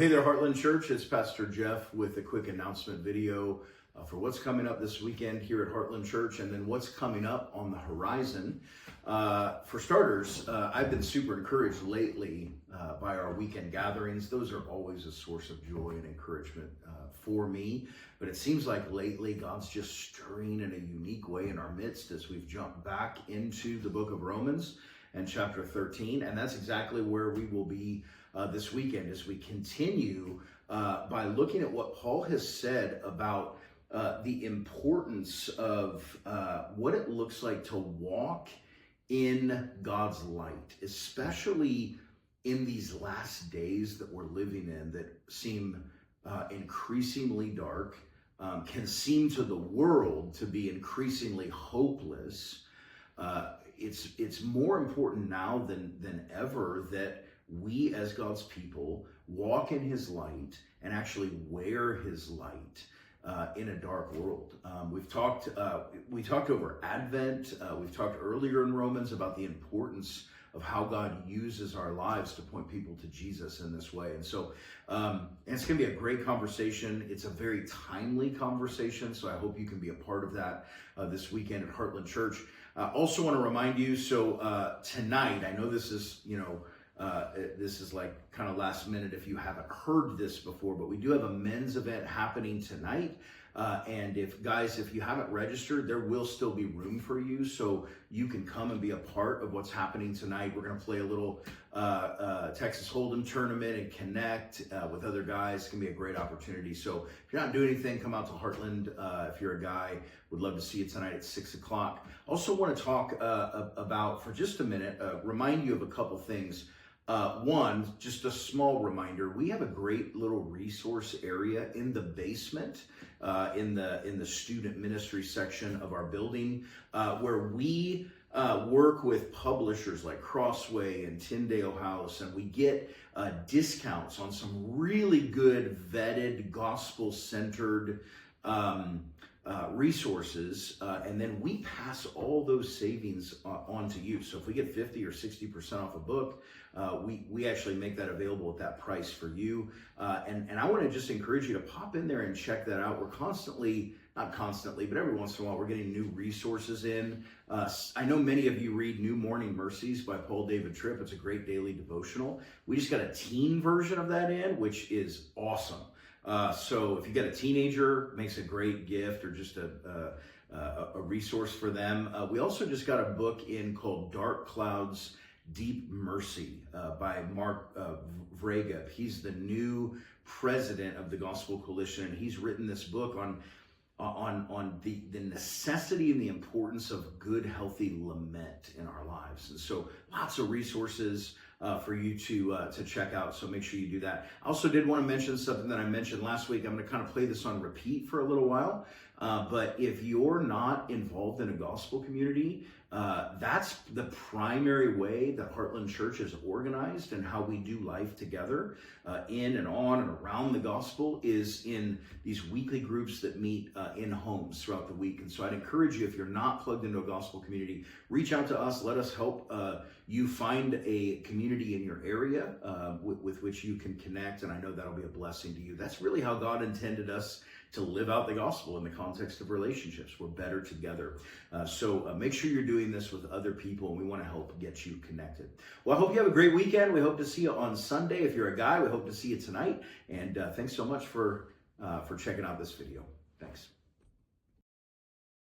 Hey there, Heartland Church. It's Pastor Jeff with a quick announcement video for what's coming up this weekend here at Heartland Church, and then what's coming up on the horizon. For starters, I've been super encouraged lately by our weekend gatherings. Those are always a source of joy and encouragement for me. But it seems like lately God's just stirring in a unique way in our midst as we've jumped back into the book of Romans and chapter 13. And that's exactly where we will be this weekend as we continue by looking at what Paul has said about the importance of what it looks like to walk in God's light, especially in these last days that we're living in that seem increasingly dark, can seem to the world to be increasingly hopeless. It's more important now than ever that we as God's people walk in his light and actually wear his light in a dark world. We talked over Advent. We've talked earlier in Romans about the importance of how God uses our lives to point people to Jesus in this way. And so and it's going to be a great conversation. It's a very timely conversation, so I hope you can be a part of that this weekend at Heartland Church. Also want to remind you, so tonight, I know this is, this is like kind of last minute if you haven't heard this before, but we do have a men's event happening tonight. And if you haven't registered, there will still be room for you, so you can come and be a part of what's happening tonight. We're going to play a little Texas Hold'em tournament and connect with other guys. It's going to be a great opportunity. So if you're not doing anything, come out to Heartland. If you're a guy, would love to see you tonight at 6 o'clock. Also want to talk about, for just a minute, remind you of a couple things. One, just a small reminder, we have a great little resource area in the basement, in the student ministry section of our building, where we work with publishers like Crossway and Tyndale House, and we get discounts on some really good, vetted, gospel-centered resources, and then we pass all those savings on to you. So if we get 50 or 60% off a book, we actually make that available at that price for you. And I want to just encourage you to pop in there and check that out. We're not constantly, but every once in a while, we're getting new resources in. I know many of you read New Morning Mercies by Paul David Tripp. It's a great daily devotional. We just got a teen version of that in, which is awesome. So if you got a teenager, makes a great gift or just a resource for them. We also just got a book in called Dark Clouds, Deep Mercy by Mark Vrega. He's the new president of the Gospel Coalition, and he's written this book on the necessity and the importance of good, healthy lament in our lives. And so lots of resources for you to check out, so make sure you do that. I also did want to mention something that I mentioned last week. I'm going to kind of play this on repeat for a little while, but if you're not involved in a gospel community, that's the primary way that Heartland Church is organized, and how we do life together in and on and around the gospel is in these weekly groups that meet in homes throughout the week. And so I'd encourage you, if you're not plugged into a gospel community, reach out to us. Let us help you find a community in your area with which you can connect, and I know that'll be a blessing to you. That's really how God intended us to live out the gospel in the context of relationships. We're better together. So make sure you're doing this with other people, and we want to help get you connected. Well, I hope you have a great weekend. We hope to see you on Sunday. If you're a guy, we hope to see you tonight. And thanks so much for checking out this video. Thanks.